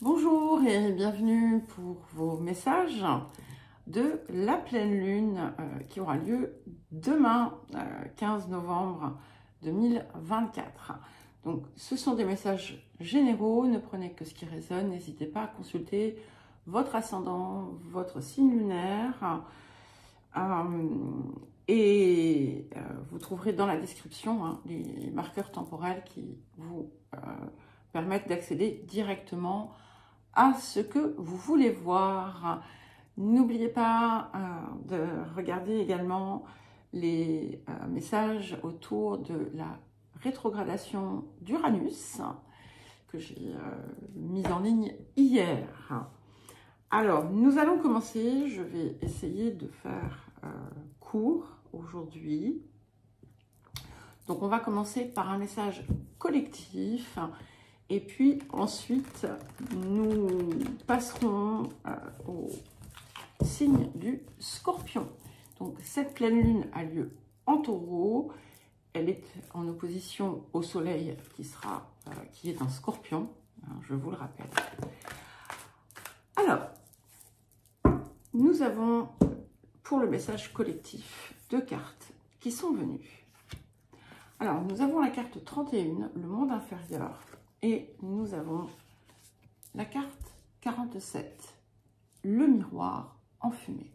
Bonjour et bienvenue pour vos messages de la pleine lune qui aura lieu demain, 15 novembre 2024. Donc, ce sont des messages généraux, ne prenez que ce qui résonne, n'hésitez pas à consulter votre ascendant, votre signe lunaire. Vous trouverez dans la description les marqueurs temporels qui vous permettent d'accéder directement à ce que vous voulez voir. N'oubliez pas de regarder également les messages autour de la rétrogradation d'Uranus que j'ai mise en ligne hier. Alors, nous allons commencer. Je vais essayer de faire court aujourd'hui. Donc, on va commencer par un message collectif. Et puis ensuite, nous passerons au signe du Scorpion. Donc cette pleine lune a lieu en Taureau. Elle est en opposition au Soleil qui est un Scorpion, je vous le rappelle. Alors, nous avons pour le message collectif deux cartes qui sont venues. Alors, nous avons la carte 31, le monde inférieur. Et nous avons la carte 47, le miroir enfumé.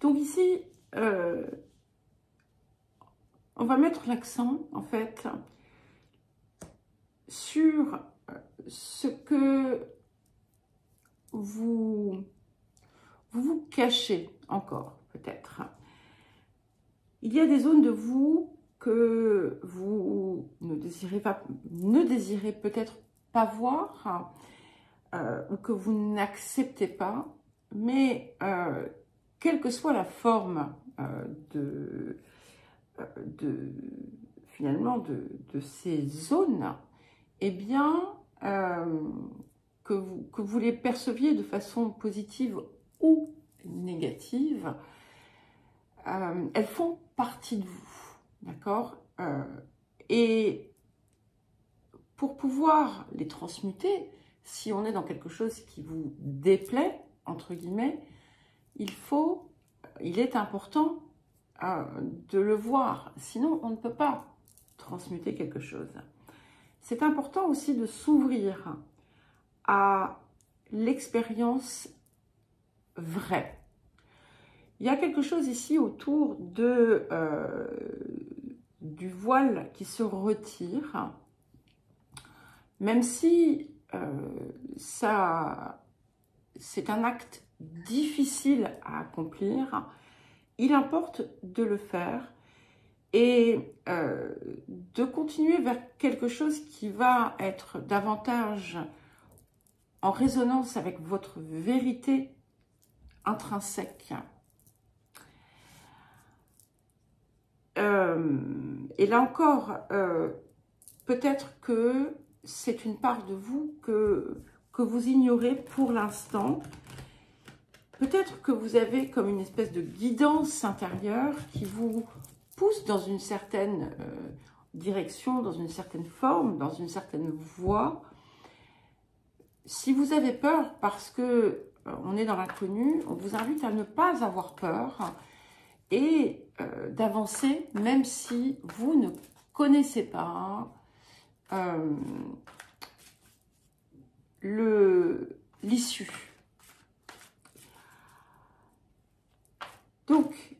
Donc ici, on va mettre l'accent en fait sur ce que vous cachez encore peut-être. Il y a des zones de vous que vous ne désirez peut-être pas voir ou que vous n'acceptez pas, mais quelle que soit la forme finalement de ces zones, eh bien que vous les perceviez de façon positive ou négative, elles font partie de vous. D'accord, et pour pouvoir les transmuter, si on est dans quelque chose qui vous déplaît, entre guillemets, il est important de le voir. Sinon, on ne peut pas transmuter quelque chose. C'est important aussi de s'ouvrir à l'expérience vraie. Il y a quelque chose ici autour du voile qui se retire, même si c'est un acte difficile à accomplir, il importe de le faire et de continuer vers quelque chose qui va être davantage en résonance avec votre vérité intrinsèque. Et là encore, peut-être que c'est une part de vous que vous ignorez pour l'instant. Peut-être que vous avez comme une espèce de guidance intérieure qui vous pousse dans une certaine direction, dans une certaine forme, dans une certaine voie. Si vous avez peur parce que on est dans l'inconnu, on vous invite à ne pas avoir peur et d'avancer même si vous ne connaissez pas l'issue. Donc,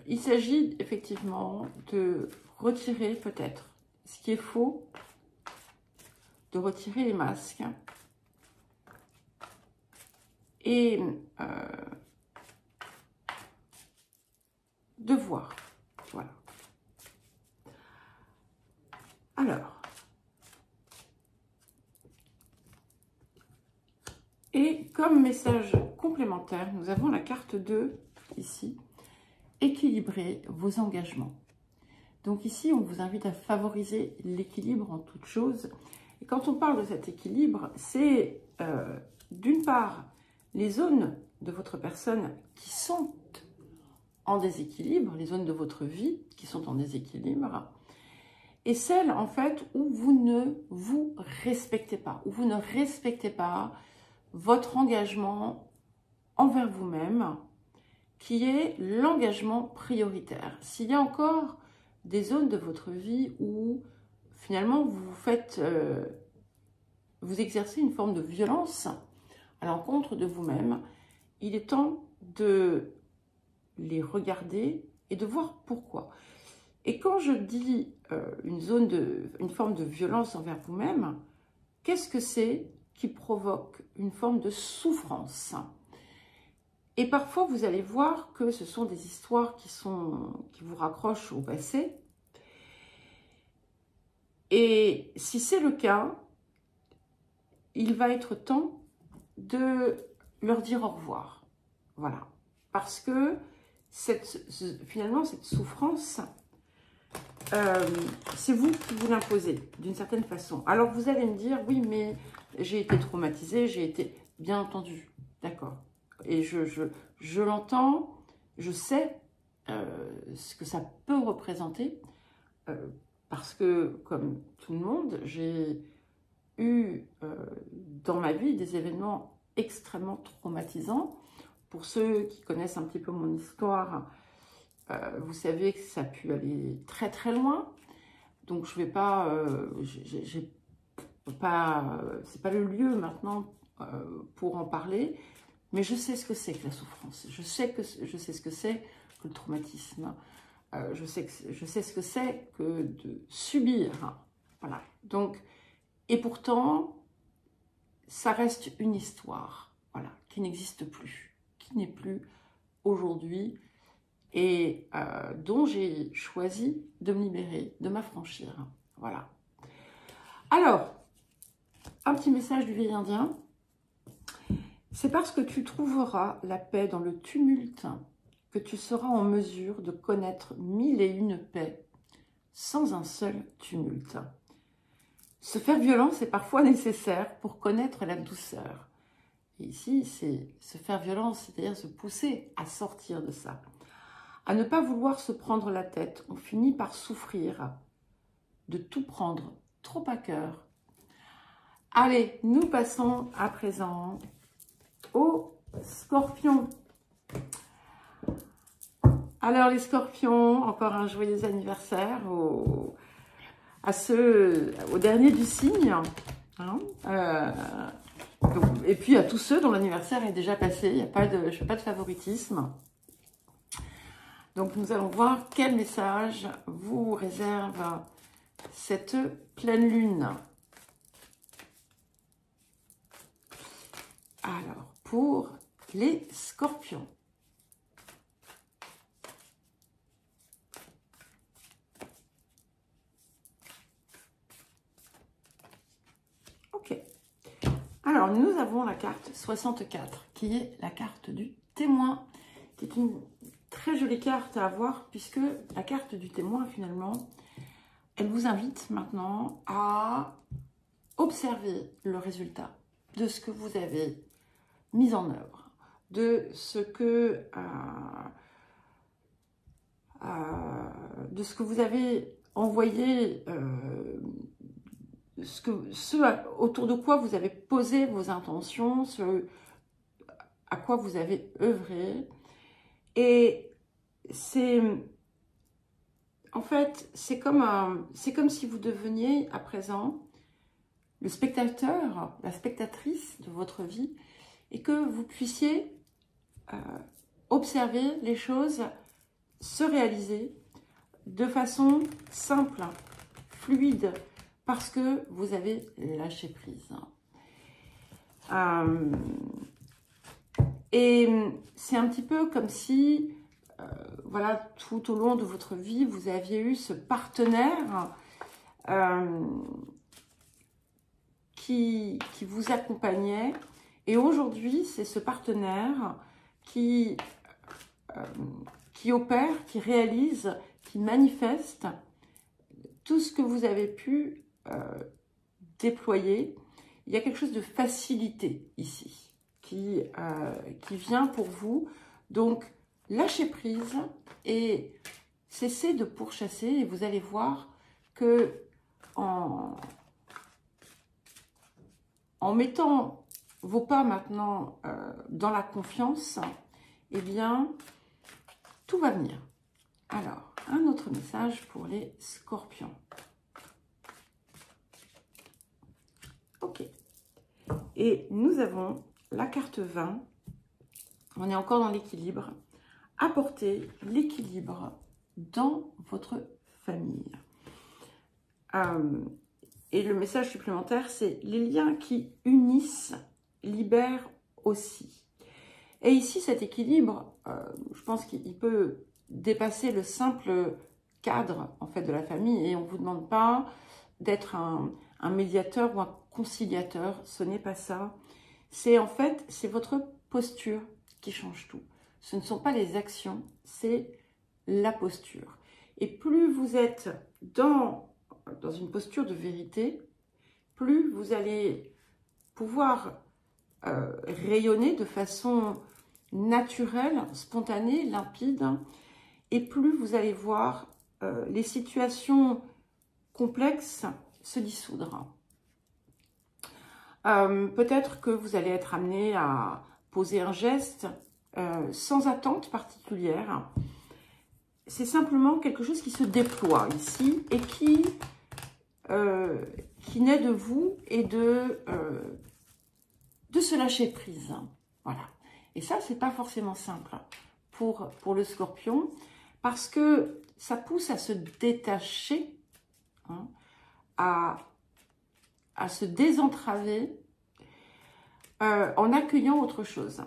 il s'agit effectivement de retirer peut-être ce qui est faux, de retirer les masques et de voir. Voilà. Alors, et comme message complémentaire, nous avons la carte 2 ici, équilibrer vos engagements. Donc ici, on vous invite à favoriser l'équilibre en toute chose. Et quand on parle de cet équilibre, c'est d'une part les zones de votre personne qui sont en déséquilibre, les zones de votre vie qui sont en déséquilibre, et celle en fait où vous ne vous respectez pas, où vous ne respectez pas votre engagement envers vous-même, qui est l'engagement prioritaire. S'il y a encore des zones de votre vie où finalement vous faites, vous exercez une forme de violence à l'encontre de vous-même, il est temps de les regarder et de voir pourquoi. Et quand je dis une forme de violence envers vous-même, qu'est-ce que c'est qui provoque une forme de souffrance? Et parfois, vous allez voir que ce sont des histoires qui vous raccrochent au passé. Et si c'est le cas, il va être temps de leur dire au revoir. Voilà. Parce que finalement, cette souffrance, c'est vous qui vous l'imposez d'une certaine façon. Alors vous allez me dire, oui, mais j'ai été traumatisée, j'ai été... Bien entendu, d'accord. Et je l'entends, je sais ce que ça peut représenter, parce que, comme tout le monde, j'ai eu dans ma vie des événements extrêmement traumatisants. Pour ceux qui connaissent un petit peu mon histoire, vous savez que ça a pu aller très très loin. Donc je vais pas, c'est pas le lieu maintenant pour en parler, mais je sais ce que c'est que la souffrance. Je sais ce que c'est que le traumatisme. Je sais ce que c'est que de subir. Voilà. Donc, et pourtant, ça reste une histoire, voilà, qui n'existe plus, qui n'est plus aujourd'hui, et dont j'ai choisi de me libérer, de m'affranchir. Voilà. Alors, un petit message du vieil indien. C'est parce que tu trouveras la paix dans le tumulte que tu seras en mesure de connaître 1001 paix sans un seul tumulte. Se faire violence est parfois nécessaire pour connaître la douceur. Et ici, c'est se faire violence, c'est-à-dire se pousser à sortir de ça. À ne pas vouloir se prendre la tête, on finit par souffrir de tout prendre trop à cœur. Allez, nous passons à présent aux scorpions. Alors les scorpions, encore un joyeux anniversaire au dernier du signe. Hein, et puis à tous ceux dont l'anniversaire est déjà passé, je ne fais pas de favoritisme. Donc nous allons voir quel message vous réserve cette pleine lune. Alors, pour les scorpions. Ok. Alors, nous avons la carte 64, qui est la carte du témoin, qui est une très jolie carte à avoir, puisque la carte du témoin, finalement, elle vous invite maintenant à observer le résultat de ce que vous avez mis en œuvre, de ce que vous avez envoyé, autour de quoi vous avez posé vos intentions, à quoi vous avez œuvré. Et c'est, en fait, c'est comme si vous deveniez à présent le spectateur, la spectatrice de votre vie, et que vous puissiez observer les choses se réaliser de façon simple, fluide, parce que vous avez lâché prise. Et c'est un petit peu comme si, voilà, tout au long de votre vie, vous aviez eu ce partenaire qui vous accompagnait. Et aujourd'hui, c'est ce partenaire qui opère, qui réalise, qui manifeste tout ce que vous avez pu déployer. Il y a quelque chose de facilité ici qui vient pour vous. Donc, lâchez prise et cessez de pourchasser et vous allez voir que en mettant vos pas maintenant dans la confiance, eh bien, tout va venir. Alors, un autre message pour les scorpions. Ok. Et nous avons la carte 20. On est encore dans l'équilibre. Apportez l'équilibre dans votre famille. Et le message supplémentaire, c'est les liens qui unissent, libèrent aussi. Et ici, cet équilibre, je pense qu'il peut dépasser le simple cadre en fait de la famille. Et on ne vous demande pas d'être un médiateur ou un conciliateur. Ce n'est pas ça. C'est en fait, c'est votre posture qui change tout. Ce ne sont pas les actions, c'est la posture. Et plus vous êtes dans une posture de vérité, plus vous allez pouvoir rayonner de façon naturelle, spontanée, limpide, et plus vous allez voir les situations complexes se dissoudre. Peut-être que vous allez être amené à poser un geste sans attente particulière. C'est simplement quelque chose qui se déploie ici et qui naît de vous et de se lâcher prise. Voilà. Et ça, c'est pas forcément simple pour le scorpion parce que ça pousse à se détacher, hein, à se désentraver en accueillant autre chose.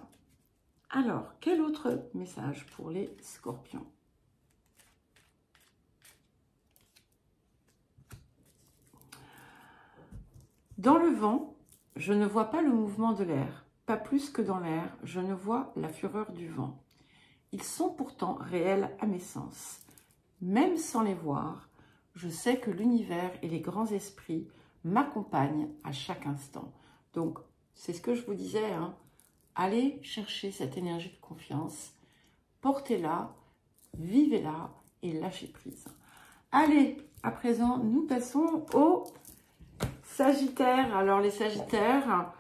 Alors, quel autre message pour les scorpions? Dans le vent, je ne vois pas le mouvement de l'air. Pas plus que dans l'air, je ne vois la fureur du vent. Ils sont pourtant réels à mes sens. Même sans les voir, je sais que l'univers et les grands esprits m'accompagnent à chaque instant. Donc, c'est ce que je vous disais, hein. Allez chercher cette énergie de confiance, portez-la, vivez-la et lâchez prise. Allez, à présent, nous passons aux Sagittaires. Alors, les Sagittaires,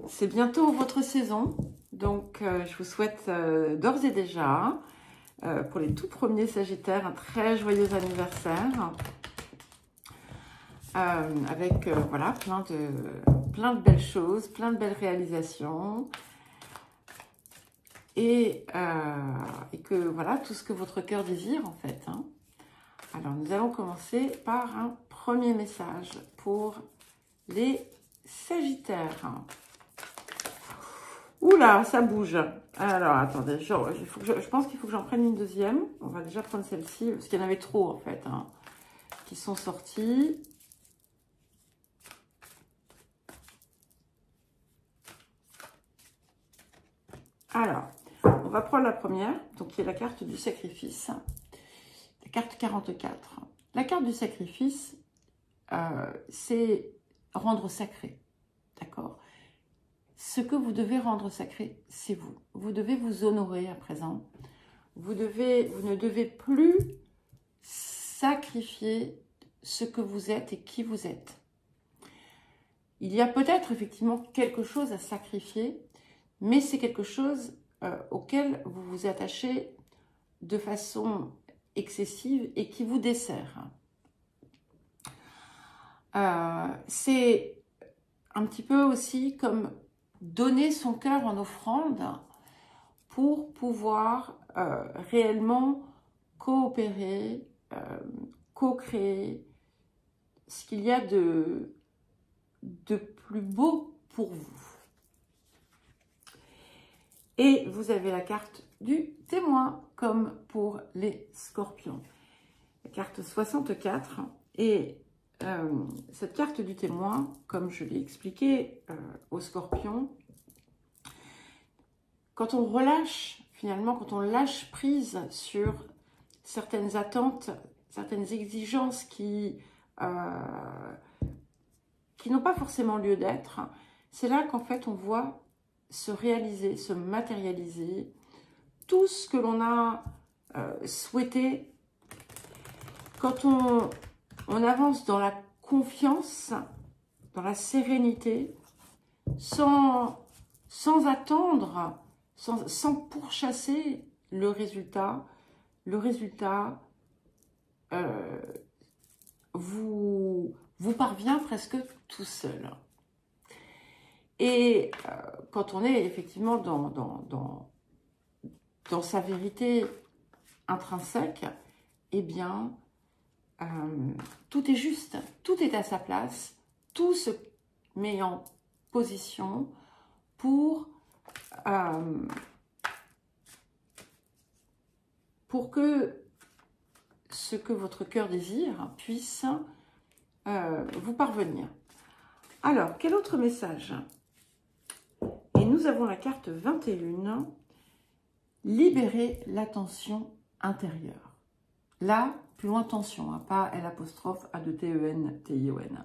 c'est bientôt votre saison. Donc, je vous souhaite d'ores et déjà, pour les tout premiers Sagittaires, un très joyeux anniversaire. Avec, voilà, plein de belles choses, plein de belles réalisations. Et que, voilà, tout ce que votre cœur désire, en fait. Hein. Alors, nous allons commencer par un premier message pour les Sagittaires. Oula, ça bouge. Alors, attendez, je pense qu'il faut que j'en prenne une deuxième. On va déjà prendre celle-ci, parce qu'il y en avait trop, en fait, hein, qui sont sorties. Alors, on va prendre la première, donc qui est la carte du sacrifice. La carte 44. La carte du sacrifice, c'est rendre sacré, d'accord? Ce que vous devez rendre sacré, c'est vous. Vous devez vous honorer à présent. Vous ne devez plus sacrifier ce que vous êtes et qui vous êtes. Il y a peut-être effectivement quelque chose à sacrifier, mais c'est quelque chose auquel vous vous attachez de façon excessive et qui vous dessert. C'est un petit peu aussi comme donner son cœur en offrande pour pouvoir réellement coopérer, co-créer ce qu'il y a de plus beau pour vous. Et vous avez la carte du témoin, comme pour les scorpions. La carte 64. Et cette carte du témoin, comme je l'ai expliqué aux scorpions, quand on relâche, finalement, quand on lâche prise sur certaines attentes, certaines exigences qui n'ont pas forcément lieu d'être, c'est là qu'en fait on voit se réaliser, se matérialiser tout ce que l'on a souhaité quand on On avance dans la confiance, dans la sérénité, sans attendre, sans pourchasser le résultat. Le résultat vous parvient presque tout seul. Et quand on est effectivement dans sa vérité intrinsèque, eh bien, tout est juste, tout est à sa place, tout se met en position pour que ce que votre cœur désire puisse vous parvenir. Alors, quel autre message? Et nous avons la carte 21, libérer la tension intérieure. Là, plus loin tension, hein, pas L', A2TEN, TION.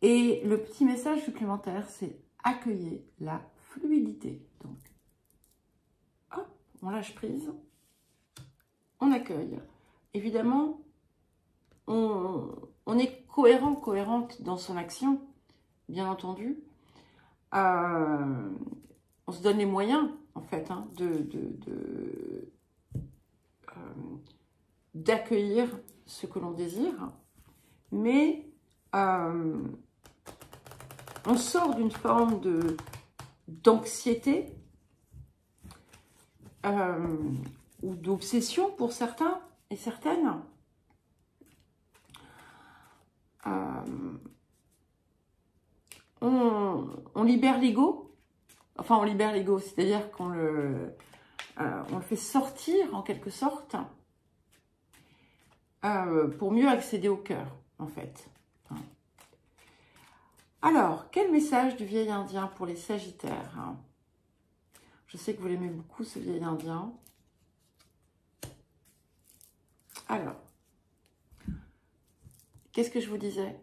Et le petit message supplémentaire, c'est accueillir la fluidité. Donc, hop, on lâche prise, on accueille. Évidemment, on est cohérent, cohérente dans son action, bien entendu. On se donne les moyens, en fait, hein, d'accueillir ce que l'on désire, mais on sort d'une forme d'anxiété ou d'obsession pour certains et certaines. On libère l'ego, enfin on libère l'ego, c'est-à-dire qu'on le fait sortir en quelque sorte pour mieux accéder au cœur, en fait. Alors, quel message du vieil indien pour les sagittaires? Je sais que vous l'aimez beaucoup, ce vieil indien. Alors, qu'est-ce que je vous disais,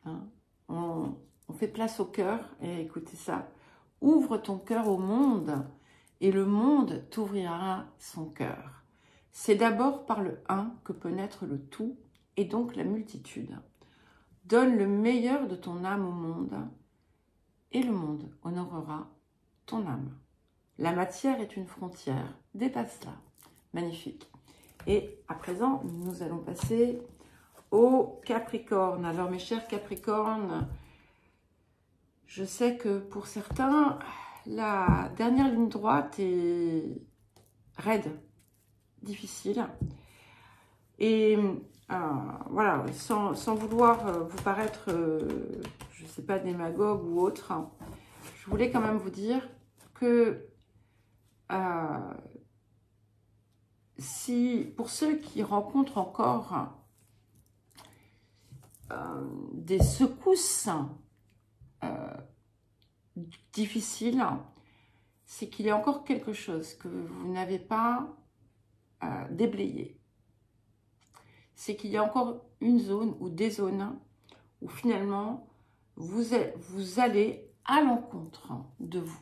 hein? On fait place au cœur, et écoutez ça. Ouvre ton cœur au monde, et le monde t'ouvrira son cœur. C'est d'abord par le un que peut naître le tout, et donc la multitude. Donne le meilleur de ton âme au monde, et le monde honorera ton âme. La matière est une frontière, dépasse-la. Magnifique. Et à présent, nous allons passer au Capricorne. Alors, mes chers Capricornes, je sais que pour certains, la dernière ligne droite est raide, difficile. Et voilà, sans vouloir vous paraître, je ne sais pas, démagogue ou autre, je voulais quand même vous dire que si pour ceux qui rencontrent encore des secousses difficiles, c'est qu'il y a encore quelque chose que vous n'avez pas déblayé. C'est qu'il y a encore une zone ou des zones où finalement vous allez à l'encontre de vous.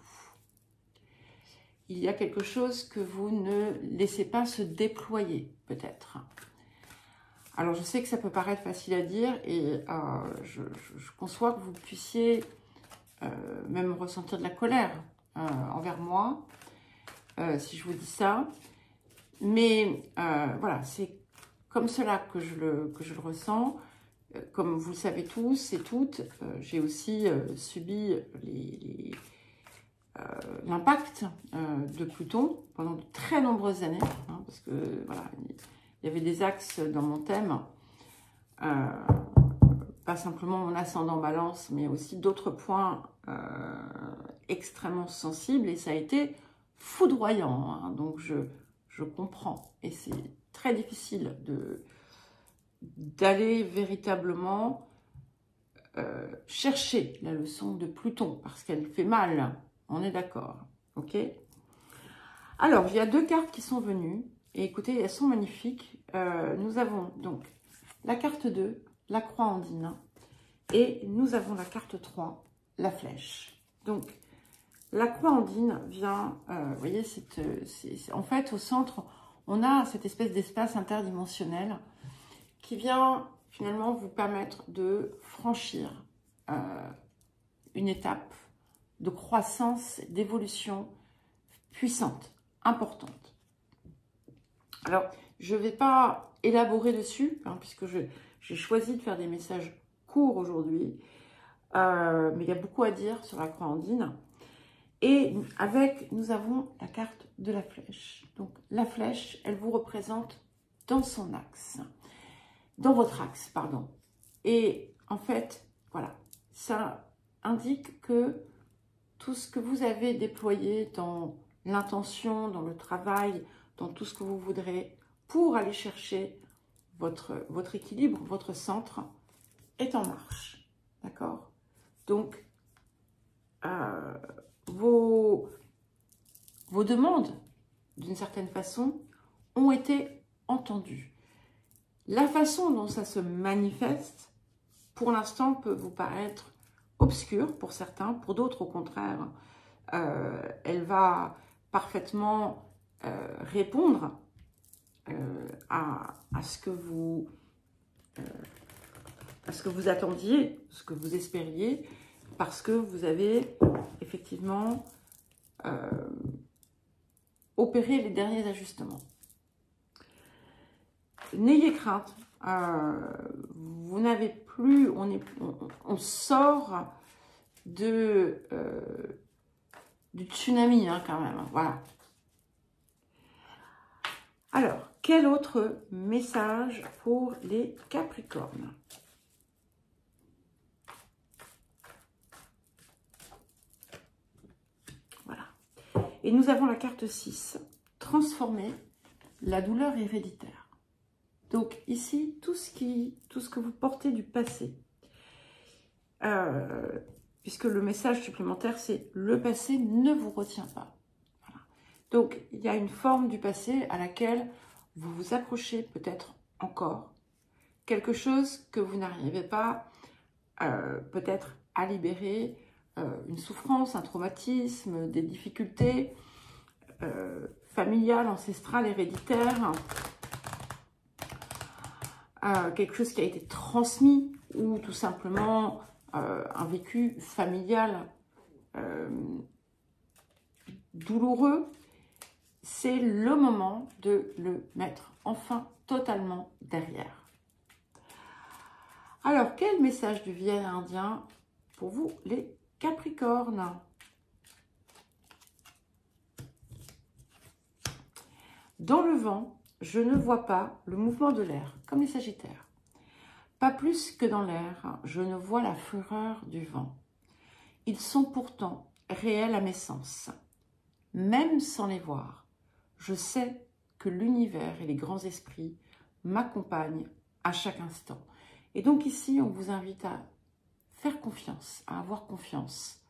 Il y a quelque chose que vous ne laissez pas se déployer, peut-être. Alors, je sais que ça peut paraître facile à dire et je conçois que vous puissiez même ressentir de la colère envers moi, si je vous dis ça. Mais voilà, c'est comme cela que je le ressens. Comme vous le savez tous et toutes, j'ai aussi subi l'impact de Pluton pendant de très nombreuses années, hein, parce que voilà, il y avait des axes dans mon thème, pas simplement mon ascendant Balance, mais aussi d'autres points extrêmement sensibles, et ça a été foudroyant, hein, donc je comprends, et c'est très difficile d'aller véritablement chercher la leçon de Pluton, parce qu'elle fait mal. On est d'accord, ok? Alors, il y a deux cartes qui sont venues. Et écoutez, elles sont magnifiques. Nous avons donc la carte 2, la croix andine. Et nous avons la carte 3, la flèche. Donc, la croix andine vient, vous voyez, en fait, au centre, on a cette espèce d'espace interdimensionnel qui vient finalement vous permettre de franchir une étape de croissance, d'évolution puissante, importante. Alors, je ne vais pas élaborer dessus, hein, puisque j'ai choisi de faire des messages courts aujourd'hui, mais il y a beaucoup à dire sur la croix andine. Et nous avons la carte de la flèche. Donc, la flèche, elle vous représente dans son axe, dans votre axe, pardon. Et en fait, voilà, ça indique que tout ce que vous avez déployé dans l'intention, dans le travail, dans tout ce que vous voudrez pour aller chercher votre équilibre, votre centre, est en marche. D'accord? Donc, vos demandes, d'une certaine façon, ont été entendues. La façon dont ça se manifeste, pour l'instant, peut vous paraître obscure pour certains, pour d'autres, au contraire, elle va parfaitement répondre à ce que vous attendiez, ce que vous espériez, parce que vous avez effectivement opéré les derniers ajustements. N'ayez crainte, vous n'avez plus, on sort du tsunami, hein, quand même, voilà. Alors, quel autre message pour les Capricornes? Voilà. Et nous avons la carte 6, transformer la douleur héréditaire. Donc ici, tout ce que vous portez du passé, puisque le message supplémentaire, c'est le passé ne vous retient pas. Voilà. Donc, il y a une forme du passé à laquelle vous vous accrochez peut-être encore. Quelque chose que vous n'arrivez pas peut-être à libérer, une souffrance, un traumatisme, des difficultés familiales, ancestrales, héréditaires, quelque chose qui a été transmis ou tout simplement un vécu familial douloureux, c'est le moment de le mettre enfin totalement derrière. Alors, quel message du vieil indien pour vous, les Capricornes? Dans le vent, je ne vois pas le mouvement de l'air, comme les Sagittaires. Pas plus que dans l'air, je ne vois la fureur du vent. Ils sont pourtant réels à mes sens. Même sans les voir, je sais que l'univers et les grands esprits m'accompagnent à chaque instant. Et donc ici, on vous invite à faire confiance, à avoir confiance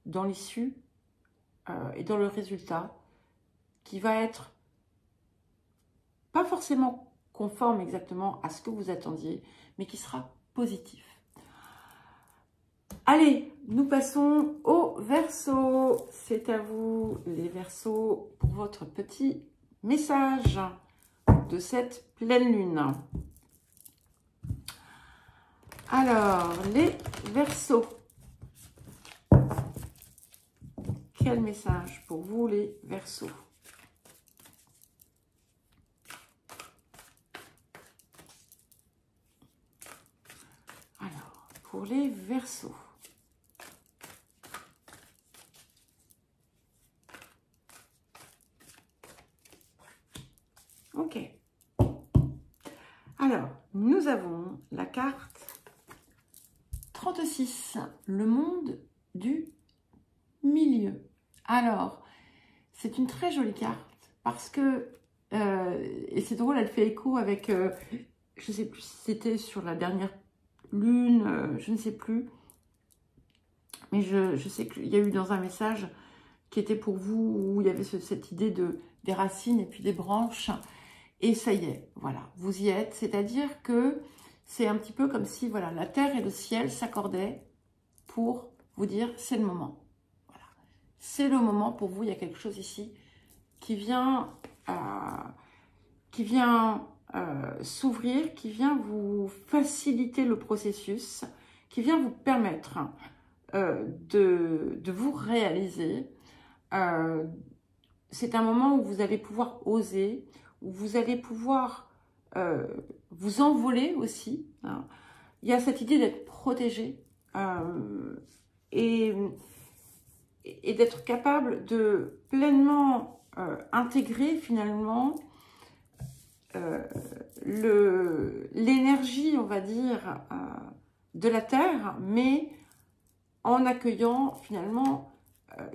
dans l'issue et dans le résultat qui va être pas forcément conforme exactement à ce que vous attendiez, mais qui sera positif. Allez, nous passons au Verseau. C'est à vous, les Verseaux, pour votre petit message de cette pleine lune. Alors, les Verseaux. Quel message pour vous, les Verseaux? Alors, pour les Verseaux. Ok. Alors, nous avons la carte 36, le monde du milieu. Alors, c'est une très jolie carte parce que, et c'est drôle, elle fait écho avec, je ne sais plus si c'était sur la dernière lune, je ne sais plus, mais je sais qu'il y a eu dans un message qui était pour vous, où il y avait cette idée des racines et puis des branches, et ça y est, voilà, vous y êtes, c'est-à-dire que c'est un petit peu comme si, voilà, la terre et le ciel s'accordaient pour vous dire, c'est le moment. Voilà. C'est le moment pour vous, il y a quelque chose ici qui vient s'ouvrir, qui vient vous faciliter le processus, qui vient vous permettre de vous réaliser. C'est un moment où vous allez pouvoir oser, où vous allez pouvoir vous envoler aussi. Hein. Il y a cette idée d'être protégé et d'être capable de pleinement intégrer finalement l'énergie, on va dire, de la Terre, mais en accueillant finalement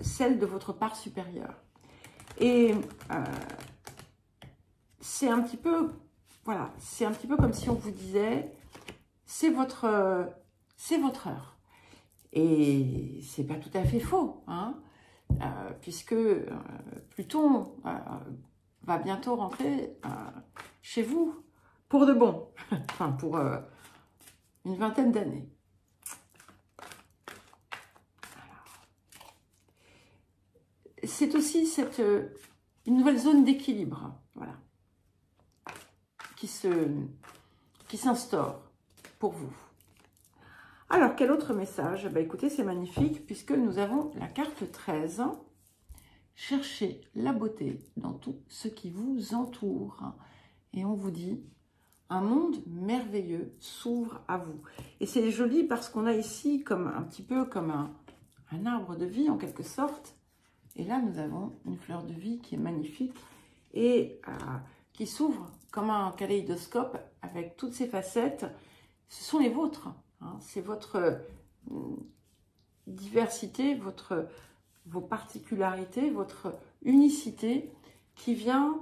celle de votre part supérieure. Et c'est un petit peu, voilà, c'est un petit peu comme si on vous disait, c'est votre heure. Et c'est pas tout à fait faux, hein, puisque Pluton va bientôt rentrer chez vous pour de bon, enfin pour une vingtaine d'années. C'est aussi une nouvelle zone d'équilibre, voilà, qui s'instaure pour vous. Alors, quel autre message? Bah, écoutez, c'est magnifique puisque nous avons la carte 13. Cherchez la beauté dans tout ce qui vous entoure. Et on vous dit, un monde merveilleux s'ouvre à vous. Et c'est joli parce qu'on a ici comme un petit peu comme un arbre de vie en quelque sorte. Et là, nous avons une fleur de vie qui est magnifique et qui s'ouvre comme un kaléidoscope avec toutes ses facettes. Ce sont les vôtres. Hein, c'est votre diversité, vos particularités, votre unicité qui vient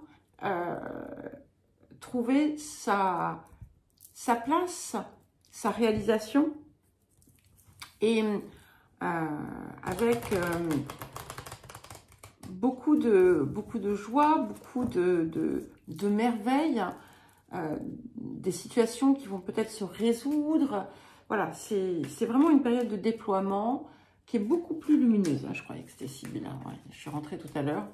trouver sa place, sa réalisation. Et avec beaucoup de joie, beaucoup de merveilles, des situations qui vont peut-être se résoudre. Voilà, c'est vraiment une période de déploiement qui est beaucoup plus lumineuse. Hein, je croyais que c'était Sibylle. Hein, ouais, je suis rentrée tout à l'heure.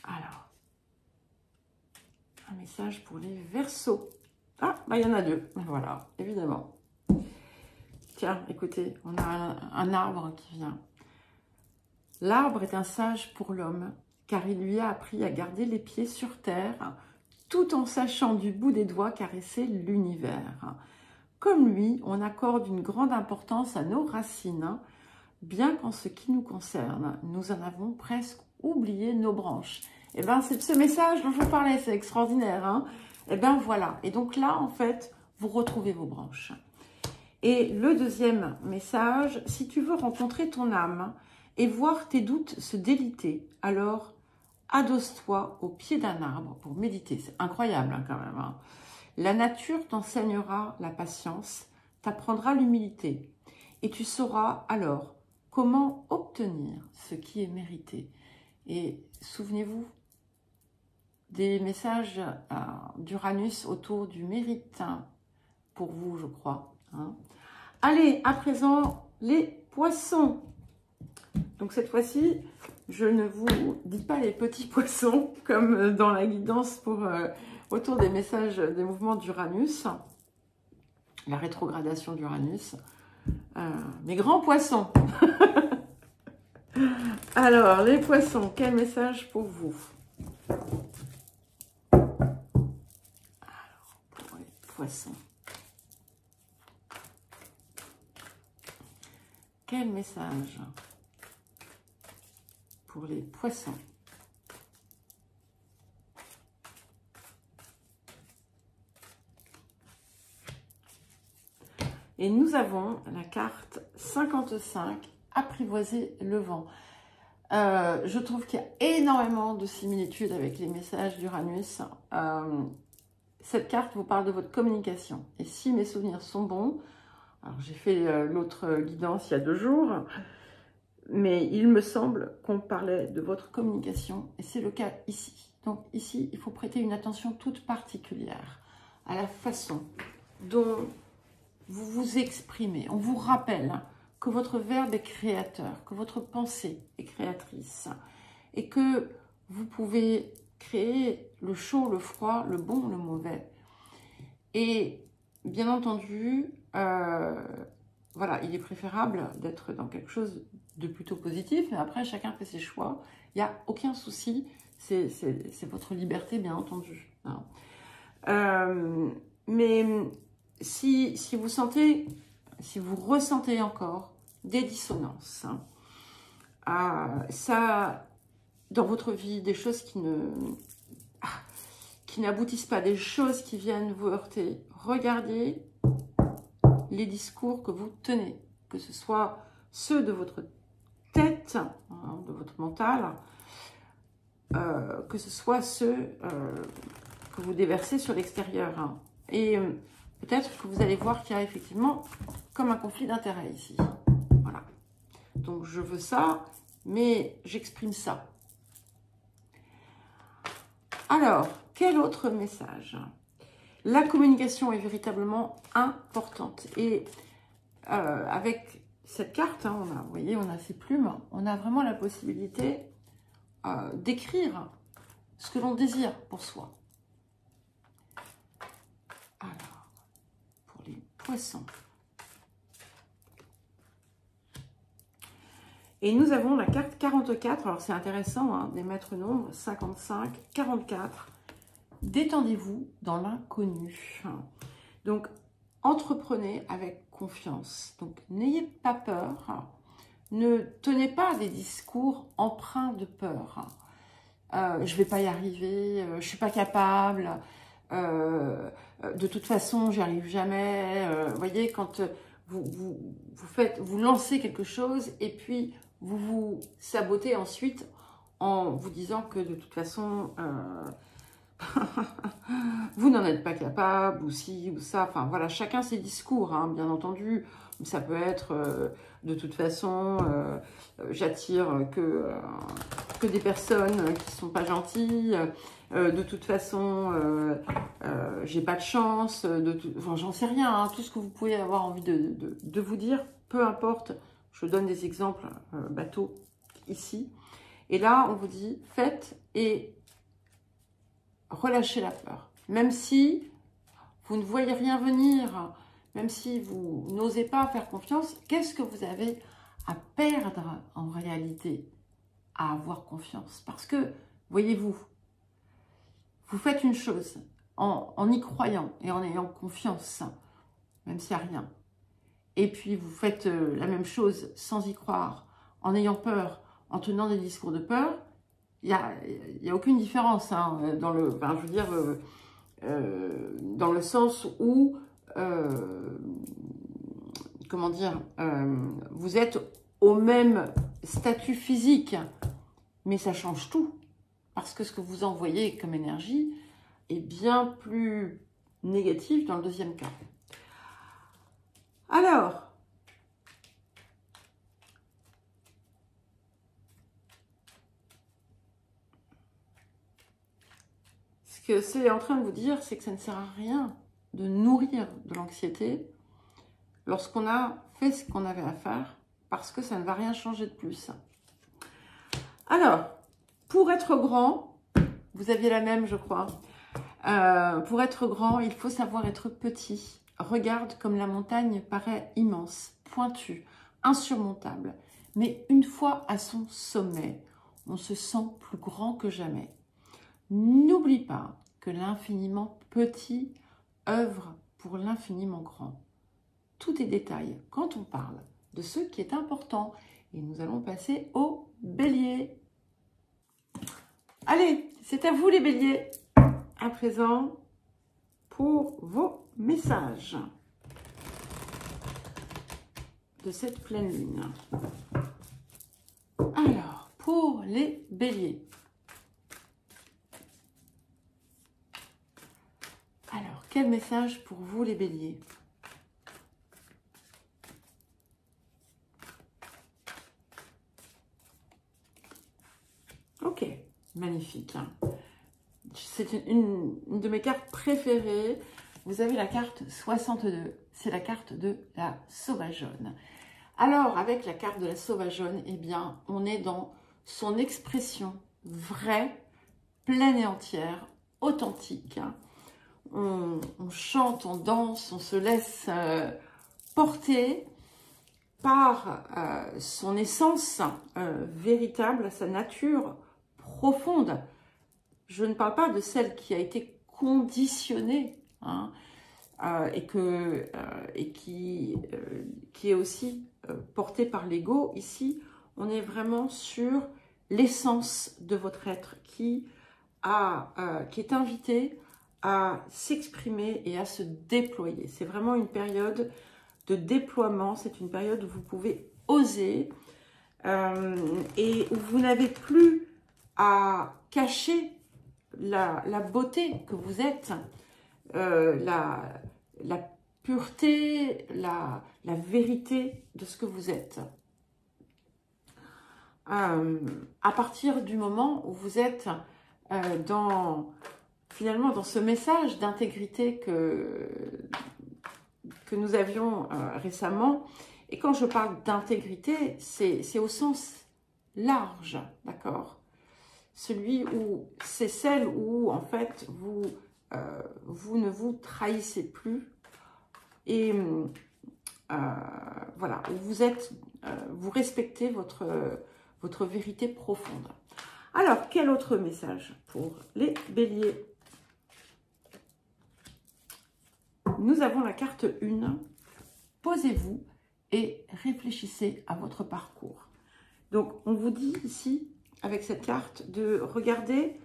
Alors, un message pour les Verseaux. Ah, bah il y en a deux. Voilà, évidemment. Tiens, écoutez, on a un arbre qui vient. L'arbre est un sage pour l'homme, car il lui a appris à garder les pieds sur terre, tout en sachant du bout des doigts caresser l'univers. Comme lui, on accorde une grande importance à nos racines, bien qu'en ce qui nous concerne, nous en avons presque oublié nos branches. Et bien, c'est de ce message dont je vous parlais, c'est extraordinaire. Hein, et bien, voilà. Et donc là, en fait, vous retrouvez vos branches. Et le deuxième message, si tu veux rencontrer ton âme et voir tes doutes se déliter, alors adosse-toi au pied d'un arbre pour méditer. C'est incroyable hein, quand même. Hein. La nature t'enseignera la patience, t'apprendra l'humilité et tu sauras alors comment obtenir ce qui est mérité. Et souvenez-vous des messages d'Uranus autour du mérite hein, pour vous, je crois. Hein. Allez, à présent, les poissons. Donc cette fois-ci, je ne vous dis pas les petits poissons, comme dans la guidance pour autour des messages, des mouvements d'Uranus, la rétrogradation d'Uranus. Mes grands poissons. Alors, les poissons, quel message pour vous? Alors, pour les poissons. Quel message pour les poissons? Et nous avons la carte 55, apprivoiser le vent. Je trouve qu'il y a énormément de similitudes avec les messages d'Uranus. Cette carte vous parle de votre communication. Et si mes souvenirs sont bons, alors j'ai fait l'autre guidance il y a 2 jours, mais il me semble qu'on parlait de votre communication et c'est le cas ici. Donc ici, il faut prêter une attention toute particulière à la façon dont vous vous exprimez. On vous rappelle que votre verbe est créateur, que votre pensée est créatrice et que vous pouvez créer le chaud, le froid, le bon, le mauvais. Et bien entendu, voilà, il est préférable d'être dans quelque chose de plutôt positif, mais après, chacun fait ses choix. Il n'y a aucun souci, c'est votre liberté, bien entendu. Hein. Mais si vous sentez, si vous ressentez encore des dissonances, hein, ça, dans votre vie, des choses qui n'aboutissent pas, des choses qui viennent vous heurter, regardez les discours que vous tenez, que ce soit ceux de votre tête, hein, de votre mental, que ce soit ceux que vous déversez sur l'extérieur. Hein. Et peut-être que vous allez voir qu'il y a effectivement comme un conflit d'intérêts ici. Voilà. Donc je veux ça, mais j'exprime ça. Alors, quel autre message? La communication est véritablement importante. Et avec cette carte, hein, vous voyez, on a ces plumes, on a vraiment la possibilité d'écrire ce que l'on désire pour soi. Alors, pour les poissons. Et nous avons la carte 44. Alors, c'est intéressant, hein, des maîtres nombres, 55, 44. Détendez-vous dans l'inconnu. Donc, entreprenez avec confiance. Donc, n'ayez pas peur. Ne tenez pas des discours empreints de peur. Je ne vais pas y arriver, je ne suis pas capable, de toute façon, j'y arrive jamais. Vous voyez, quand vous lancez quelque chose et puis vous vous sabotez ensuite en vous disant que de toute façon, vous n'en êtes pas capable, ou ci, ou ça. Enfin, voilà, chacun ses discours, hein, bien entendu. Ça peut être, de toute façon, j'attire que des personnes qui ne sont pas gentilles. De toute façon, j'ai pas de chance. Enfin, j'en sais rien. Hein, tout ce que vous pouvez avoir envie de vous dire, peu importe. Je donne des exemples bateaux ici. Et là, on vous dit, faites et relâchez la peur. Même si vous ne voyez rien venir, même si vous n'osez pas faire confiance, qu'est-ce que vous avez à perdre en réalité à avoir confiance? Parce que, voyez-vous, vous faites une chose en y croyant et en ayant confiance, même s'il n'y a rien. Et puis vous faites la même chose sans y croire, en ayant peur, en tenant des discours de peur. Il n'y a aucune différence, hein, dans le, enfin, je veux dire, dans le sens où, comment dire, vous êtes au même statut physique, mais ça change tout. Parce que ce que vous envoyez comme énergie est bien plus négatif dans le deuxième cas. Alors, ce que c'est en train de vous dire, c'est que ça ne sert à rien de nourrir de l'anxiété lorsqu'on a fait ce qu'on avait à faire, parce que ça ne va rien changer de plus. Alors, pour être grand, vous aviez la même, je crois. Pour être grand, il faut savoir être petit. Regarde comme la montagne paraît immense, pointue, insurmontable. Mais une fois à son sommet, on se sent plus grand que jamais. N'oublie pas que l'infiniment petit œuvre pour l'infiniment grand. Tout est détail quand on parle de ce qui est important. Et nous allons passer au bélier. Allez, c'est à vous les béliers. À présent, pour vos messages de cette pleine lune. Alors, pour les béliers. Alors, quel message pour vous les béliers? Ok, magnifique. C'est une de mes cartes préférées. Vous avez la carte 62. C'est la carte de la sauvageonne. Alors, avec la carte de la sauvageonne, eh bien, on est dans son expression vraie, pleine et entière, authentique. On chante, on danse, on se laisse porter par son essence véritable, sa nature profonde. Je ne parle pas de celle qui a été conditionnée, hein, et qui est aussi portée par l'ego. Ici, on est vraiment sur l'essence de votre être qui est invité à s'exprimer et à se déployer. C'est vraiment une période de déploiement, c'est une période où vous pouvez oser et où vous n'avez plus à cacher la beauté que vous êtes, la pureté, la vérité de ce que vous êtes. À partir du moment où vous êtes finalement dans ce message d'intégrité que nous avions récemment, et quand je parle d'intégrité, c'est au sens large, d'accord? Celui où c'est celle où en fait vous ne vous trahissez plus et voilà, où vous respectez votre vérité profonde. Alors, quel autre message pour les béliers? Nous avons la carte 1. Posez-vous et réfléchissez à votre parcours. Donc, on vous dit ici, avec cette carte, de regarder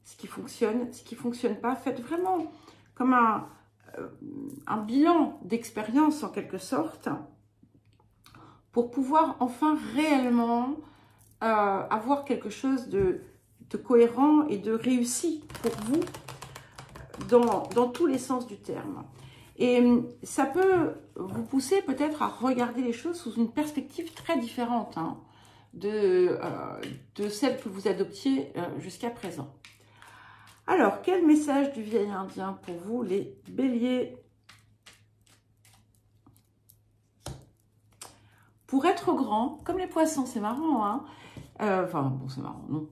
ce qui fonctionne, ce qui ne fonctionne pas. Faites vraiment comme un bilan d'expérience, en quelque sorte, pour pouvoir enfin réellement avoir quelque chose de cohérent et de réussi pour vous dans tous les sens du terme. Et ça peut vous pousser peut-être à regarder les choses sous une perspective très différente, hein, de celle que vous adoptiez jusqu'à présent. Alors, quel message du vieil indien pour vous, les béliers? Pour être grand, comme les poissons, c'est marrant, hein, enfin, bon, c'est marrant, non.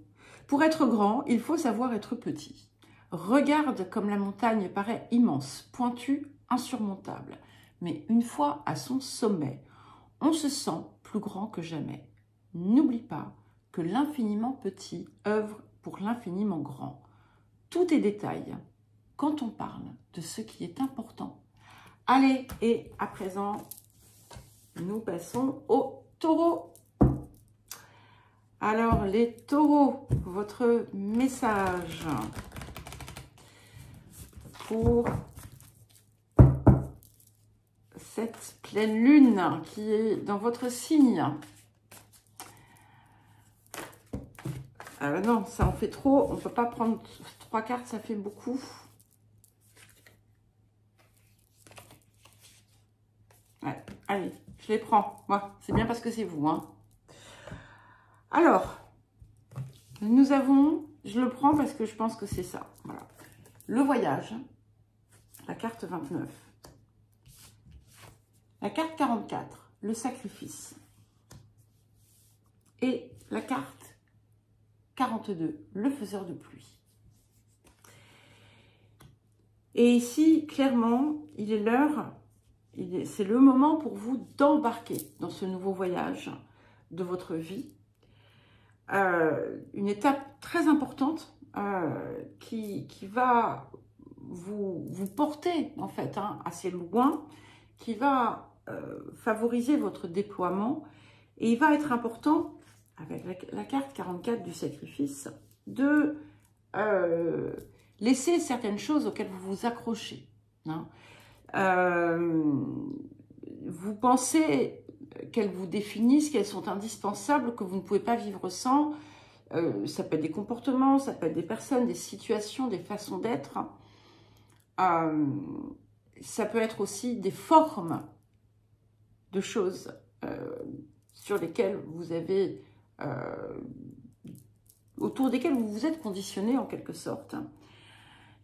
Pour être grand, il faut savoir être petit. Regarde comme la montagne paraît immense, pointue, insurmontable. Mais une fois à son sommet, on se sent plus grand que jamais. N'oublie pas que l'infiniment petit œuvre pour l'infiniment grand. Tout est détail quand on parle de ce qui est important. Allez, et à présent, nous passons aux taureaux. Alors, les taureaux, votre message pour cette pleine lune qui est dans votre signe. Non, ça en fait trop. On ne peut pas prendre 3 cartes, ça fait beaucoup. Ouais, allez, je les prends. Moi, c'est bien parce que c'est vous, hein. Alors, nous avons, je le prends parce que je pense que c'est ça. Voilà. Le voyage, la carte 29. La carte 44, le sacrifice. Et la carte 42, le faiseur de pluie. Et ici, clairement, il est l'heure, c'est le moment pour vous d'embarquer dans ce nouveau voyage de votre vie. Une étape très importante qui va vous porter en fait assez loin, qui va favoriser votre déploiement, et il va être important avec la carte 44 du sacrifice de laisser certaines choses auxquelles vous vous accrochez, hein. Vous pensez qu'elles vous définissent, qu'elles sont indispensables, que vous ne pouvez pas vivre sans. Ça peut être des comportements, ça peut être des personnes, des situations, des façons d'être. Ça peut être aussi des formes de choses sur lesquelles vous avez, autour desquelles vous vous êtes conditionné en quelque sorte.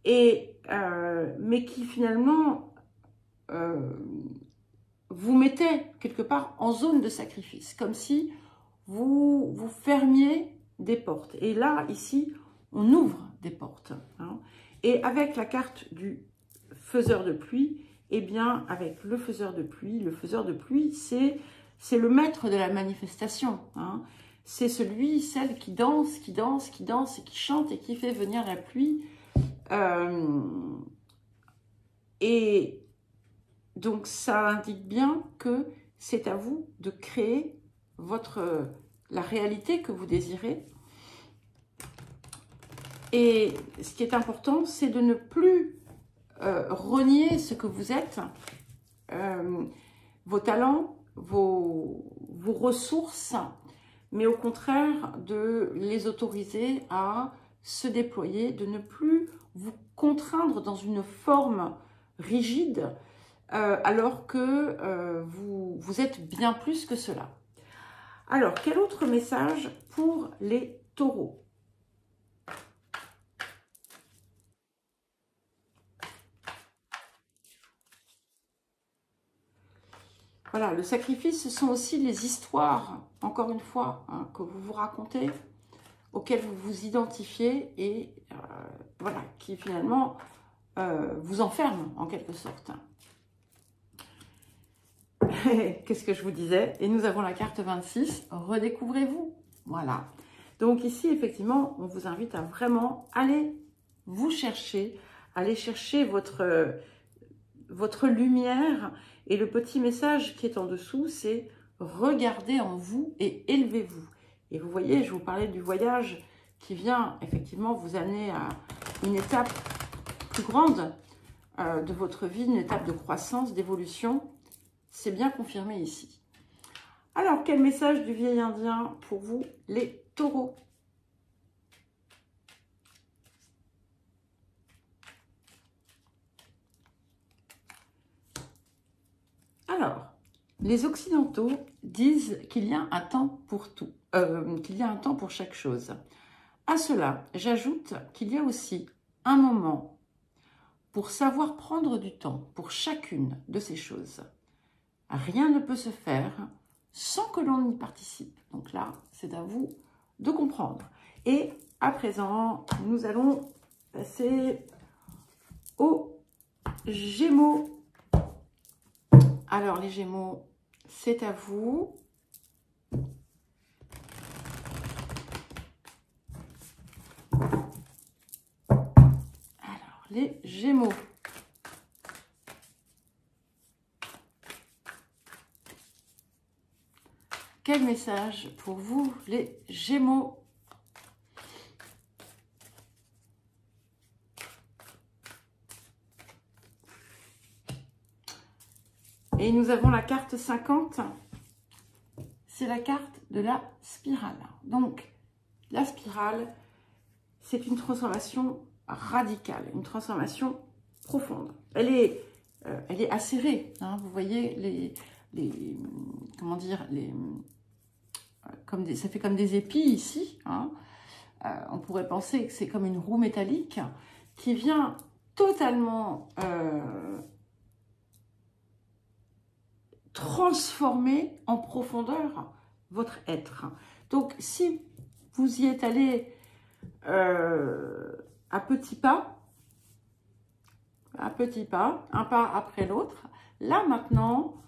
Et, mais qui finalement vous mettez quelque part en zone de sacrifice, comme si vous fermiez des portes. Et là, ici, on ouvre des portes. Hein. Et avec la carte du faiseur de pluie, eh bien, avec le faiseur de pluie, c'est le maître de la manifestation. Hein. C'est celui, celle qui danse, qui danse, qui danse, et qui chante et qui fait venir la pluie. Et donc, ça indique bien que c'est à vous de créer la réalité que vous désirez. Et ce qui est important, c'est de ne plus renier ce que vous êtes, vos talents, vos ressources, mais au contraire de les autoriser à se déployer, de ne plus vous contraindre dans une forme rigide, alors que vous êtes bien plus que cela. Alors, quel autre message pour les taureaux ? Voilà, le sacrifice, ce sont aussi les histoires, encore une fois, hein, que vous vous racontez, auxquelles vous vous identifiez et voilà, qui finalement vous enferment en quelque sorte. Qu'est-ce que je vous disais? Et nous avons la carte 26, redécouvrez-vous. Voilà. Donc ici, effectivement, on vous invite à vraiment aller vous chercher, aller chercher votre lumière. Et le petit message qui est en dessous, c'est regardez en vous et élevez-vous. Et vous voyez, je vous parlais du voyage qui vient effectivement vous amener à une étape plus grande de votre vie, une étape de croissance, d'évolution. C'est bien confirmé ici. Alors, quel message du vieil indien pour vous, les taureaux? Alors, les Occidentaux disent qu'il y a un temps pour tout, qu'il y a un temps pour chaque chose. À cela, j'ajoute qu'il y a aussi un moment pour savoir prendre du temps pour chacune de ces choses. Rien ne peut se faire sans que l'on y participe. Donc là, c'est à vous de comprendre. Et à présent, nous allons passer aux Gémeaux. Alors, les Gémeaux, c'est à vous. Alors, les Gémeaux. Quel message pour vous, les Gémeaux? Et nous avons la carte 50. C'est la carte de la spirale. Donc, la spirale, c'est une transformation radicale, une transformation profonde. Elle est acérée. Hein, vous voyez comment dire, ça fait comme des épis ici. Hein. On pourrait penser que c'est comme une roue métallique qui vient totalement transformer en profondeur votre être. Donc, si vous y êtes allé à petits pas, un pas après l'autre, là maintenant,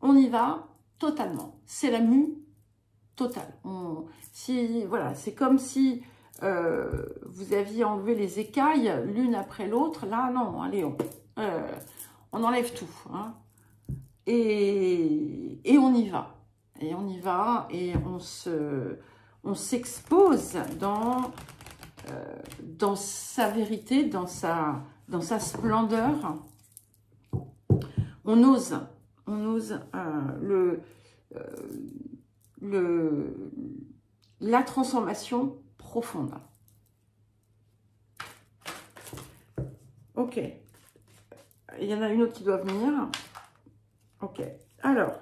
on y va totalement. C'est la mue totale. Voilà, c'est comme si vous aviez enlevé les écailles l'une après l'autre. Là, non, allez, on enlève tout. Hein. Et on y va. Et on y va et on s'expose dans sa vérité, dans sa splendeur. On ose la transformation profonde. Ok. Il y en a une autre qui doit venir. Ok. Alors,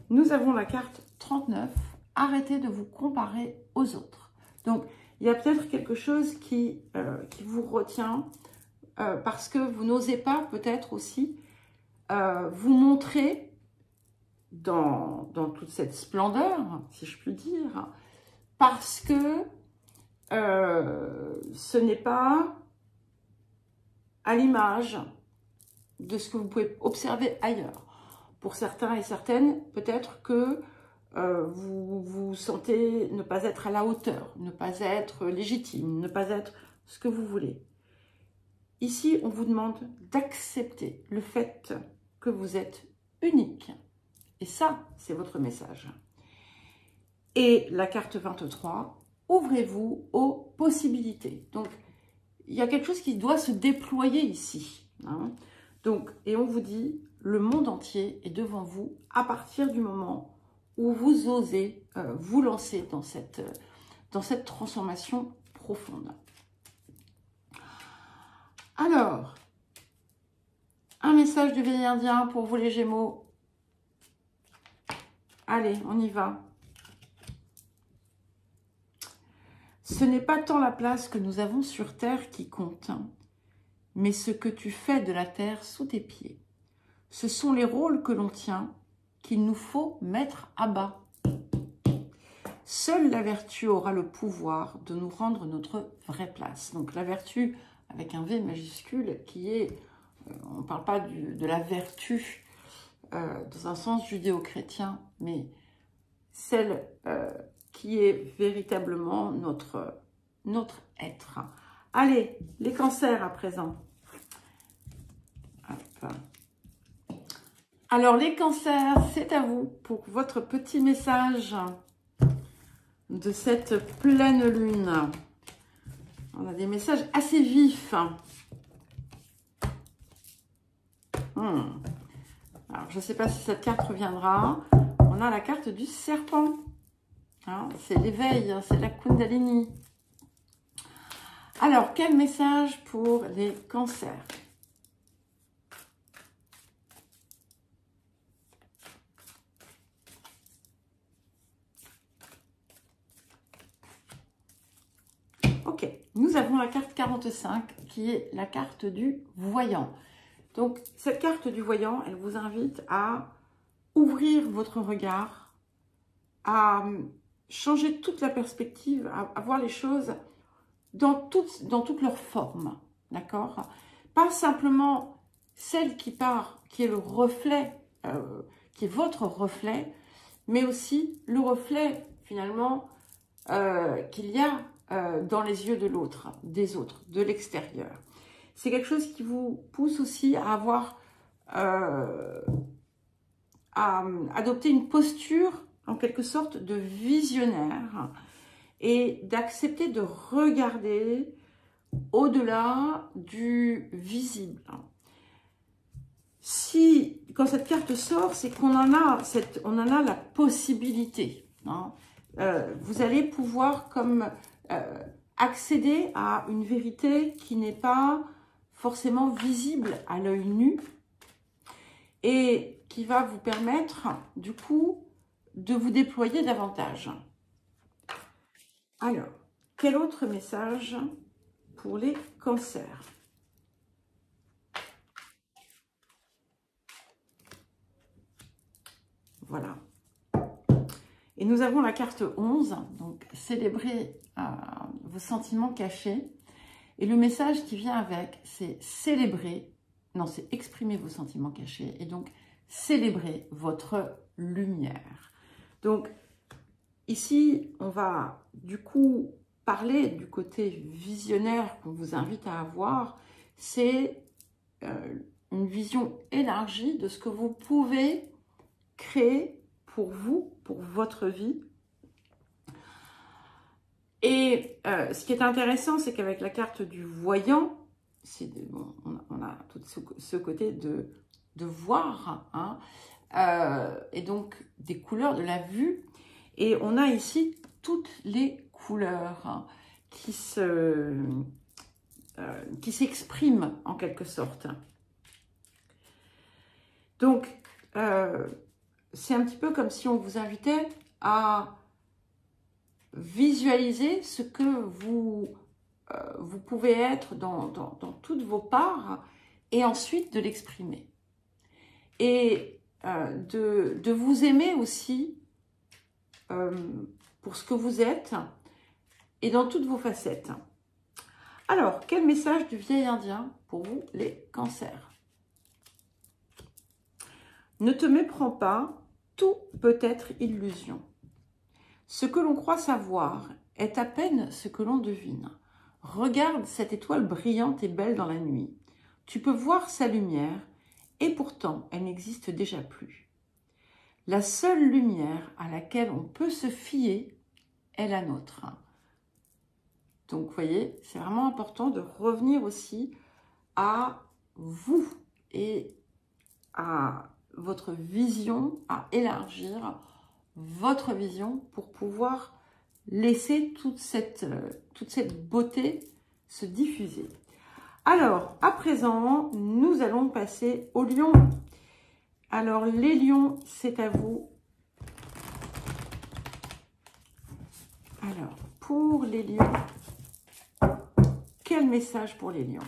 nous avons la carte 39. Arrêtez de vous comparer aux autres. Donc, il y a peut-être quelque chose qui vous retient parce que vous n'osez pas peut-être aussi vous montrer dans toute cette splendeur, si je puis dire, parce que ce n'est pas à l'image de ce que vous pouvez observer ailleurs. Pour certains et certaines, peut-être que vous vous sentez ne pas être à la hauteur, ne pas être légitime, ne pas être ce que vous voulez. Ici, on vous demande d'accepter le fait que vous êtes unique. Et ça, c'est votre message. Et la carte 23, ouvrez-vous aux possibilités. Donc, il y a quelque chose qui doit se déployer ici. Hein. Donc, et on vous dit, le monde entier est devant vous à partir du moment où vous osez vous lancer dans cette transformation profonde. Alors, un message du veillé indien pour vous les Gémeaux. Allez, on y va. Ce n'est pas tant la place que nous avons sur terre qui compte, mais ce que tu fais de la terre sous tes pieds. Ce sont les rôles que l'on tient qu'il nous faut mettre à bas. Seule la vertu aura le pouvoir de nous rendre notre vraie place. Donc la vertu avec un V majuscule qui est, on ne parle pas de la vertu dans un sens judéo-chrétien, mais celle qui est véritablement notre être. Allez, les cancers à présent. Hop. Alors les cancers, c'est à vous pour votre petit message de cette pleine lune. On a des messages assez vifs. Alors, je ne sais pas si cette carte reviendra. On a la carte du serpent. Hein, c'est l'éveil, c'est la Kundalini. Alors, quel message pour les cancers? Ok, nous avons la carte 45 qui est la carte du voyant. Donc, cette carte du voyant, elle vous invite à ouvrir votre regard, à changer toute la perspective, à voir les choses dans toute leur forme, d'accord? Pas simplement celle qui part, qui est le reflet, qui est votre reflet, mais aussi le reflet, finalement, qu'il y a dans les yeux de l'autre, des autres, de l'extérieur. C'est quelque chose qui vous pousse aussi à avoir, à adopter une posture, en quelque sorte, de visionnaire et d'accepter de regarder au-delà du visible. Quand cette carte sort, c'est qu'on en a la possibilité. Hein. Vous allez pouvoir comme accéder à une vérité qui n'est pas forcément visible à l'œil nu et qui va vous permettre, du coup, de vous déployer davantage. Alors, quel autre message pour les cancers? Voilà. Et nous avons la carte 11, donc célébrer vos sentiments cachés. Et le message qui vient avec, c'est célébrer, non, c'est exprimer vos sentiments cachés et donc célébrer votre lumière. Donc, ici, on va du coup parler du côté visionnaire qu'on vous invite à avoir. C'est une vision élargie de ce que vous pouvez créer pour vous, pour votre vie. Et ce qui est intéressant, c'est qu'avec la carte du voyant, bon, on a tout ce côté de voir, hein, et donc des couleurs de la vue. Et on a ici toutes les couleurs, hein, qui s'expriment en quelque sorte. Donc, c'est un petit peu comme si on vous invitait à visualiser ce que vous pouvez être dans toutes vos parts et ensuite de l'exprimer. Et de vous aimer aussi pour ce que vous êtes et dans toutes vos facettes. Alors, quel message du vieil indien pour vous, les cancers? Ne te méprends pas, tout peut être illusion. Ce que l'on croit savoir est à peine ce que l'on devine. Regarde cette étoile brillante et belle dans la nuit. Tu peux voir sa lumière et pourtant elle n'existe déjà plus. La seule lumière à laquelle on peut se fier est la nôtre. Donc, vous voyez, c'est vraiment important de revenir aussi à vous et à votre vision, à élargir votre vision pour pouvoir laisser toute cette beauté se diffuser. Alors, à présent, nous allons passer aux lions. Alors, les lions, c'est à vous. Alors, pour les lions, quel message pour les lions?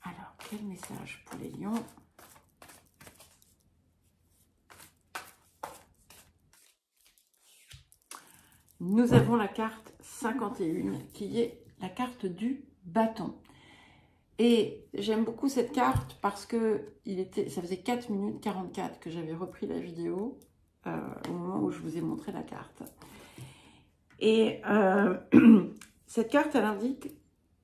Alors, quel message pour les lions? Nous avons la carte 51 qui est la carte du bâton. Et j'aime beaucoup cette carte parce que ça faisait 4 minutes 44 que j'avais repris la vidéo au moment où je vous ai montré la carte. Et cette carte, elle indique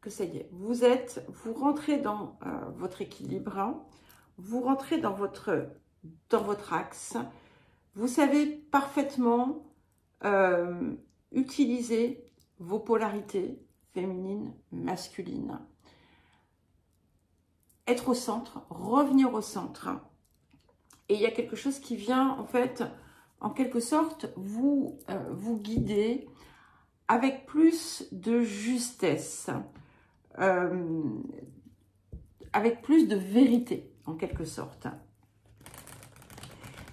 que ça y est, vous rentrez dans votre équilibre, vous rentrez dans votre axe, vous savez parfaitement utiliser vos polarités féminines, masculines. Être au centre, revenir au centre. Et il y a quelque chose qui vient, en fait, en quelque sorte, vous guider avec plus de justesse, avec plus de vérité, en quelque sorte.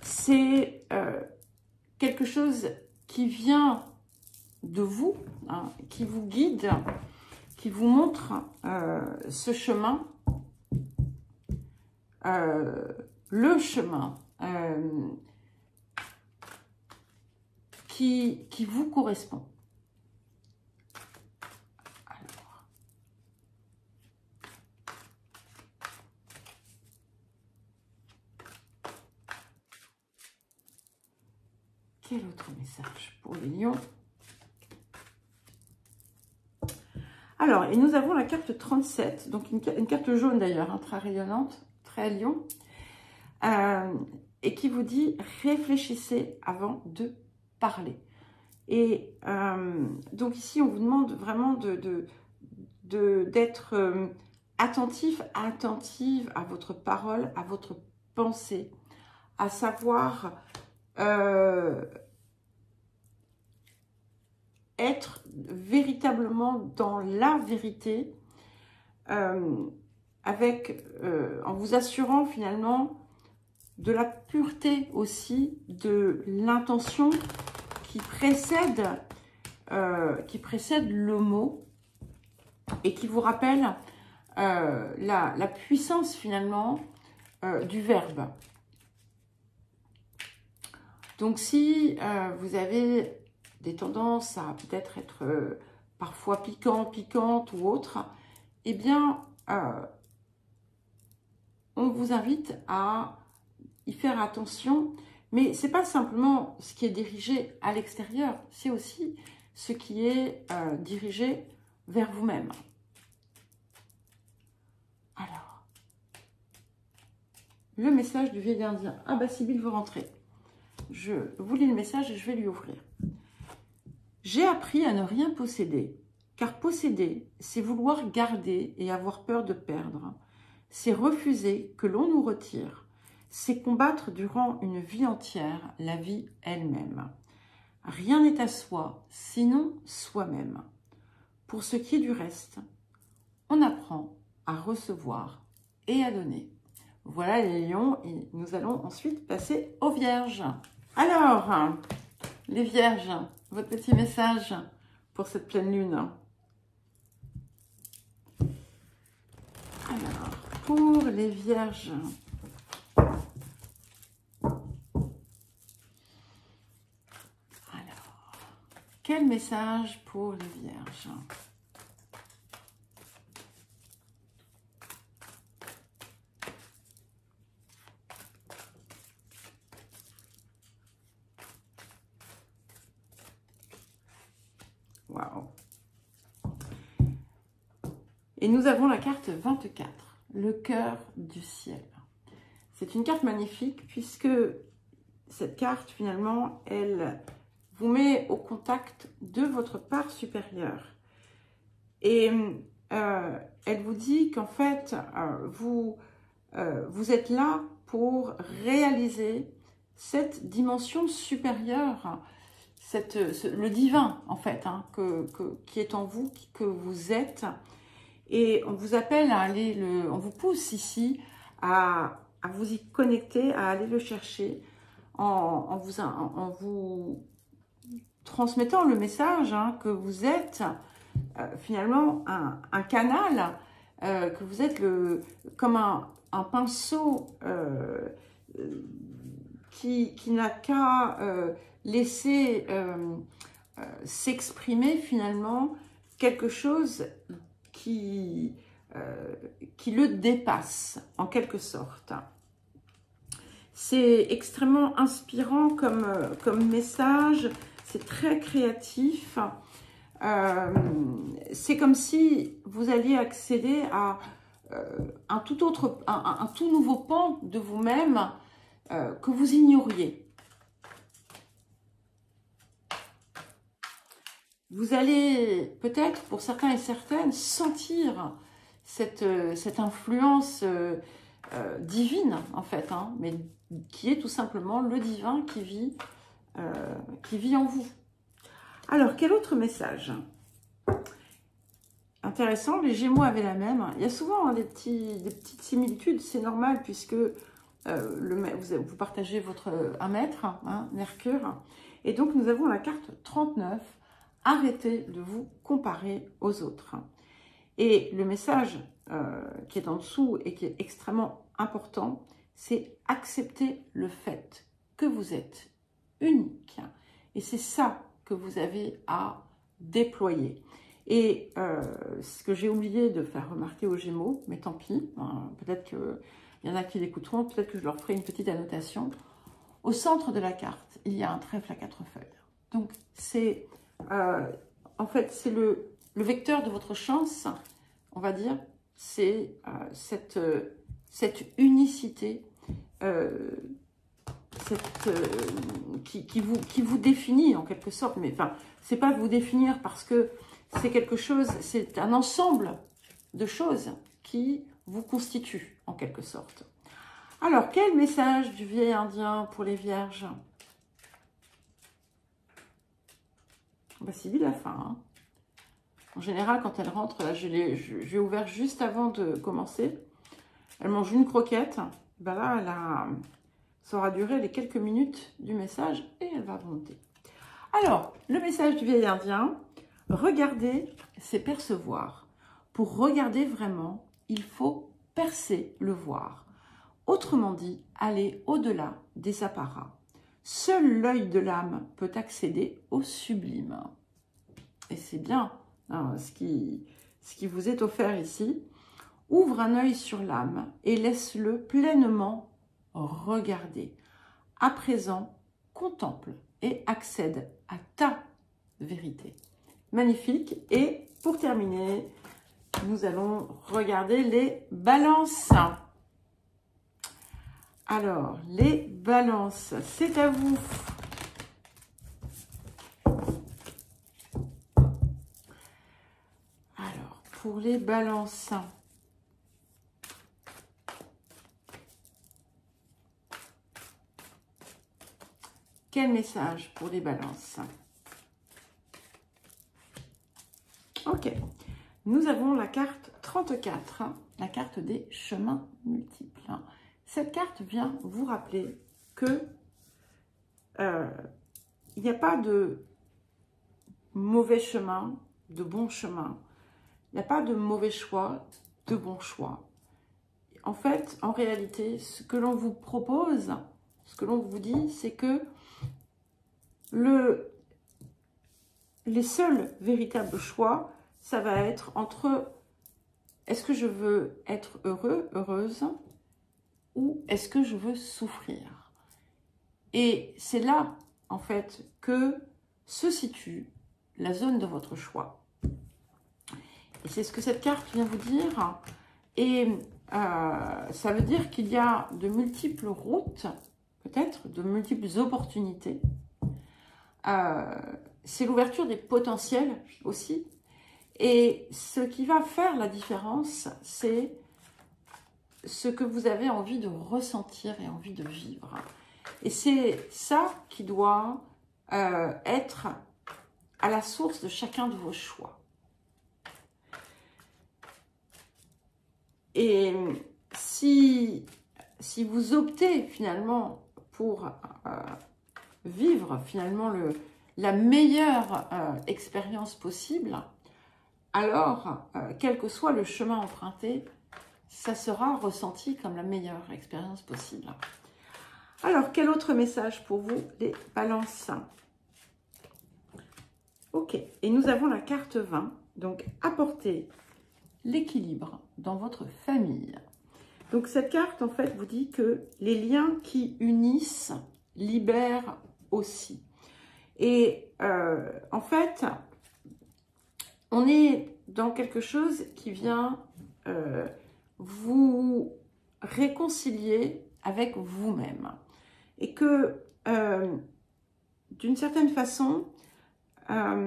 C'est quelque chose qui vient de vous, hein, qui vous guide, qui vous montre ce chemin, le chemin qui vous correspond. Alors, quel autre message pour les lions? Alors, et nous avons la carte 37, donc une carte jaune d'ailleurs, hein, très rayonnante, très lion, et qui vous dit « Réfléchissez avant de parler ». Et donc ici, on vous demande vraiment d'être attentive à votre parole, à votre pensée, à savoir être véritablement dans la vérité, en vous assurant finalement de la pureté aussi de l'intention qui précède le mot et qui vous rappelle la puissance finalement du verbe. Donc si vous avez des tendances à peut-être être parfois piquante ou autre, eh bien, on vous invite à y faire attention. Mais ce n'est pas simplement ce qui est dirigé à l'extérieur, c'est aussi ce qui est dirigé vers vous-même. Alors, le message du vieil indien. Ah bah, Sybille veut rentrer. Je vous lis le message et je vais lui ouvrir. J'ai appris à ne rien posséder, car posséder, c'est vouloir garder et avoir peur de perdre. C'est refuser que l'on nous retire. C'est combattre durant une vie entière la vie elle-même. Rien n'est à soi, sinon soi-même. Pour ce qui est du reste, on apprend à recevoir et à donner. Voilà les lions, et nous allons ensuite passer aux vierges. Alors, les vierges, votre petit message pour cette pleine lune. Alors, pour les vierges, quel message pour les vierges? Waouh! Et nous avons la carte 24, le cœur du ciel. C'est une carte magnifique puisque cette carte, finalement, elle vous met au contact de votre part supérieure. Et elle vous dit qu'en fait, vous êtes là pour réaliser cette dimension supérieure, le divin, en fait, hein, qui est en vous, que vous êtes. Et on vous appelle à aller, on vous pousse ici à vous y connecter, à aller le chercher, en vous transmettant le message hein, que vous êtes finalement un canal, que vous êtes comme un pinceau qui n'a qu'à laisser s'exprimer finalement quelque chose qui le dépasse en quelque sorte. C'est extrêmement inspirant comme message, c'est très créatif. C'est comme si vous alliez accéder à un tout nouveau pan de vous-même que vous ignoriez. Vous allez peut-être, pour certains et certaines, sentir cette influence divine, en fait, hein, mais qui est tout simplement le divin qui vit en vous. Alors, quel autre message? Intéressant, les Gémeaux avaient la même. Il y a souvent hein, des petites similitudes, c'est normal, puisque vous partagez un maître, hein, Mercure. Et donc, nous avons la carte 39. Arrêtez de vous comparer aux autres. Et le message qui est en dessous et qui est extrêmement important, c'est accepter le fait que vous êtes unique. Et c'est ça que vous avez à déployer. Et ce que j'ai oublié de faire remarquer aux Gémeaux, mais tant pis, hein, peut-être qu'il y en a qui l'écouteront, peut-être que je leur ferai une petite annotation. Au centre de la carte, il y a un trèfle à 4 feuilles. Donc, c'est en fait, c'est le vecteur de votre chance, on va dire, c'est cette unicité qui vous définit en quelque sorte, mais enfin, c'est pas vous définir parce que c'est quelque chose, c'est un ensemble de choses qui vous constituent en quelque sorte. Alors, quel message du vieil indien pour les vierges? Bah, c'est lui la fin. Hein. En général, quand elle rentre, là, j'ai ouvert juste avant de commencer. Elle mange une croquette. Ben là, ça aura duré les quelques minutes du message et elle va monter. Alors, le message du vieil indien, regarder, c'est percevoir. Pour regarder vraiment, il faut percer le voir. Autrement dit, aller au-delà des apparats. Seul l'œil de l'âme peut accéder au sublime. Et c'est bien hein, ce qui vous est offert ici. Ouvre un œil sur l'âme et laisse-le pleinement regarder. À présent, contemple et accède à ta vérité. Magnifique. Et pour terminer, nous allons regarder les balances. Alors, les balances, c'est à vous. Alors, pour les balances, quel message pour les balances? Ok, nous avons la carte 34, la carte des chemins multiples. Cette carte vient vous rappeler que il n'y a pas de mauvais chemin, de bon chemin. Il n'y a pas de mauvais choix, de bon choix. En fait, en réalité, ce que l'on vous propose, ce que l'on vous dit, c'est que les seuls véritables choix, ça va être entre est-ce que je veux être heureux, heureuse, ou est-ce que je veux souffrir? Et c'est là, en fait, que se situe la zone de votre choix. Et c'est ce que cette carte vient vous dire. Et ça veut dire qu'il y a de multiples routes, peut-être, de multiples opportunités. C'est l'ouverture des potentiels aussi. Et ce qui va faire la différence, c'est ce que vous avez envie de ressentir et envie de vivre. Et c'est ça qui doit être à la source de chacun de vos choix. Et si vous optez finalement pour vivre finalement la meilleure expérience possible, alors, quel que soit le chemin emprunté, ça sera ressenti comme la meilleure expérience possible. Alors, quel autre message pour vous, les balances? Ok, et nous avons la carte 20. Donc, apportez l'équilibre dans votre famille. Donc, cette carte, en fait, vous dit que les liens qui unissent libèrent aussi. Et en fait, on est dans quelque chose qui vient vous réconcilier avec vous-même. Et que, d'une certaine façon, à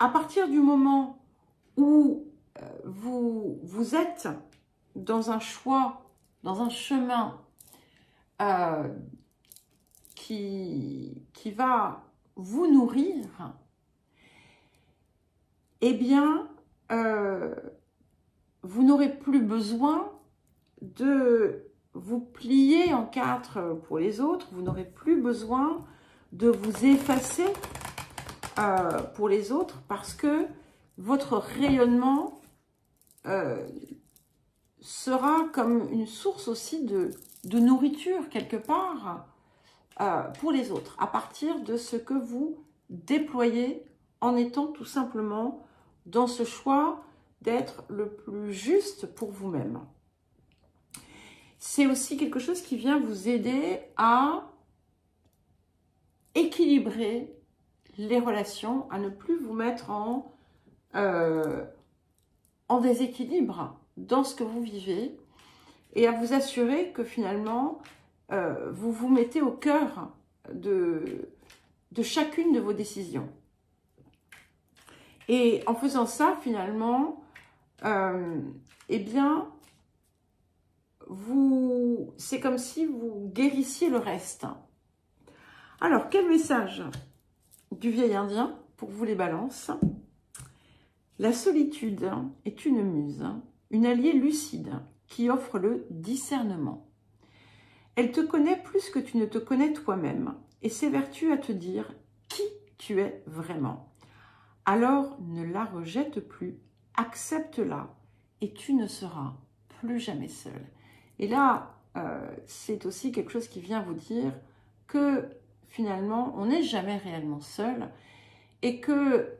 partir du moment où vous êtes dans un choix, dans un chemin qui va vous nourrir, eh bien, vous n'aurez plus besoin de vous plier en quatre pour les autres, vous n'aurez plus besoin de vous effacer pour les autres parce que votre rayonnement sera comme une source aussi de nourriture quelque part pour les autres, à partir de ce que vous déployez en étant tout simplement dans ce choix d'être le plus juste pour vous-même. C'est aussi quelque chose qui vient vous aider à équilibrer les relations, à ne plus vous mettre en déséquilibre dans ce que vous vivez et à vous assurer que finalement, vous vous mettez au cœur de chacune de vos décisions. Et en faisant ça, finalement, eh bien, c'est comme si vous guérissiez le reste. Alors, quel message du vieil indien pour vous les balances? La solitude est une muse, une alliée lucide qui offre le discernement. Elle te connaît plus que tu ne te connais toi-même et s'évertue à te dire qui tu es vraiment. Alors ne la rejette plus, accepte-la et tu ne seras plus jamais seul. Et là, c'est aussi quelque chose qui vient vous dire que finalement, on n'est jamais réellement seul et que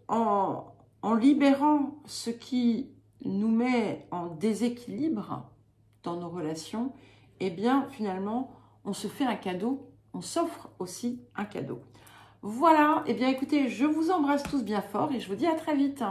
en libérant ce qui nous met en déséquilibre dans nos relations, eh bien finalement, on se fait un cadeau, on s'offre aussi un cadeau. Voilà, eh bien écoutez, je vous embrasse tous bien fort et je vous dis à très vite.